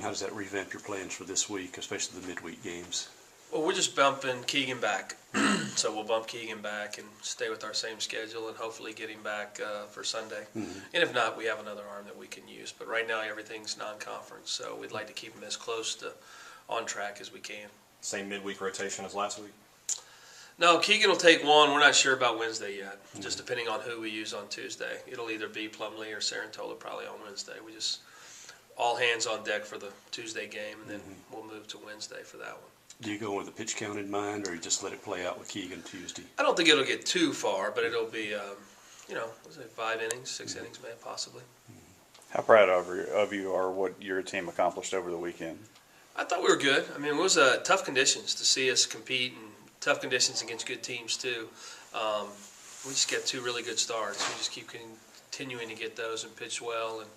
how does that revamp your plans for this week, especially the midweek games? Well, we're just bumping Keegan back. So we'll bump Keegan back and stay with our same schedule and hopefully get him back for Sunday. Mm-hmm. And if not, we have another arm that we can use. But right now everything's non-conference, so we'd like to keep him as close to on track as we can. Same midweek rotation as last week? No, Keegan will take one. We're not sure about Wednesday yet, just depending on who we use on Tuesday. It'll either be Plumlee or Sarantola probably on Wednesday. We just all hands on deck for the Tuesday game, and then we'll move to Wednesday for that one. Do you go with a pitch count in mind, or you just let it play out with Keegan Tuesday? I don't think it'll get too far, but it'll be, 5 innings, 6 innings, maybe, possibly. How proud of you are what your team accomplished over the weekend? I thought we were good. I mean, it was tough conditions to see us compete, and tough conditions against good teams, too. We just got 2 really good starts. We just keep continuing to get those and pitch well, and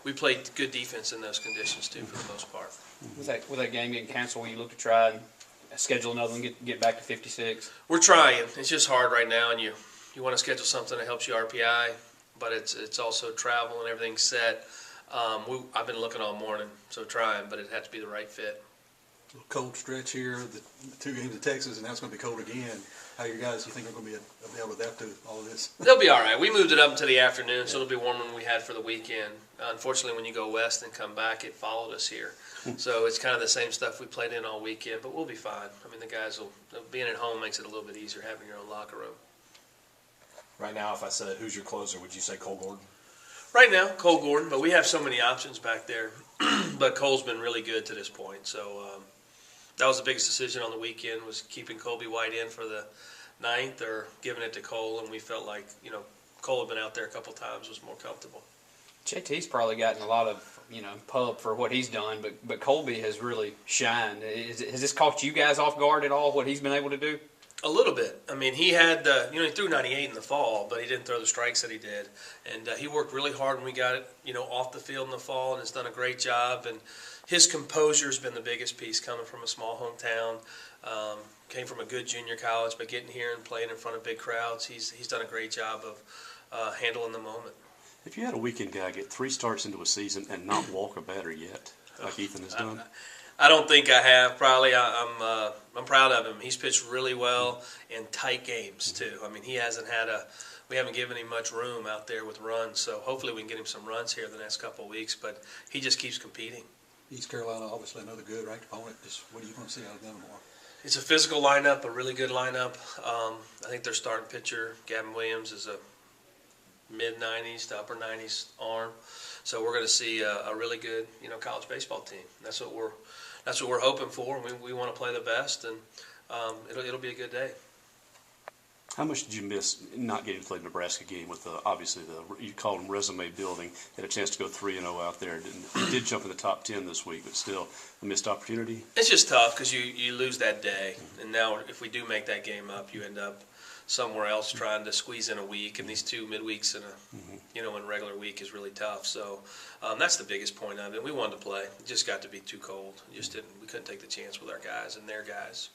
we played good defense in those conditions, too, for the most part. With that game getting canceled, will you look to try and schedule another one, get back to 56? We're trying. It's just hard right now, and you want to schedule something that helps you RPI, but it's also travel and everything's set. I've been looking all morning, so trying, but it had to be the right fit. Cold stretch here, the 2 games in Texas, and now it's going to be cold again. How you guys, you think are going to be able to adapt to all of this? They'll be all right. We moved it up into the afternoon, so it'll be warmer than we had for the weekend. Unfortunately, when you go west and come back, it followed us here. So it's kind of the same stuff we played in all weekend, but we'll be fine. I mean, the guys being at home makes it a little bit easier having your own locker room. Right now, if I said, who's your closer, would you say Cole Gordon? Right now, Cole Gordon, but we have so many options back there. But Cole's been really good to this point, so that was the biggest decision on the weekend, was keeping Colby White in for the 9th or giving it to Cole, and we felt like, Cole had been out there a couple times, was more comfortable. JT's probably gotten a lot of, pub for what he's done, but Colby has really shined. Has this caught you guys off guard at all, what he's been able to do? A little bit. I mean, he had, he threw 98 in the fall, but he didn't throw the strikes that he did. And he worked really hard when we got it, off the field in the fall, and has done a great job. And his composure has been the biggest piece, coming from a small hometown. Came from a good junior college, but getting here and playing in front of big crowds, he's done a great job of handling the moment. If you had a weekend guy get 3 starts into a season and not walk a batter yet, like Ethan has done? I don't think I have. Probably I'm proud of him. He's pitched really well in tight games too. I mean, we haven't given him much room out there with runs. So hopefully we can get him some runs here the next couple of weeks. But he just keeps competing. East Carolina, obviously another good ranked opponent. Just what are you going to see out of them tomorrow? It's a physical lineup, a really good lineup. I think their starting pitcher, Gavin Williams, is a mid-90s to upper 90s arm. So we're going to see a really good, college baseball team. That's what we're hoping for. We want to play the best, and it'll be a good day. How much did you miss not getting to play the Nebraska game with obviously you called them resume building? Had a chance to go 3-0 out there. You did jump in the top 10 this week, but still a missed opportunity. It's just tough because you lose that day, and now if we do make that game up, you end up somewhere else trying to squeeze in a week, and these 2 midweeks in in regular week is really tough. So that's the biggest point of it. We wanted to play. It just got to be too cold. We couldn't take the chance with our guys and their guys.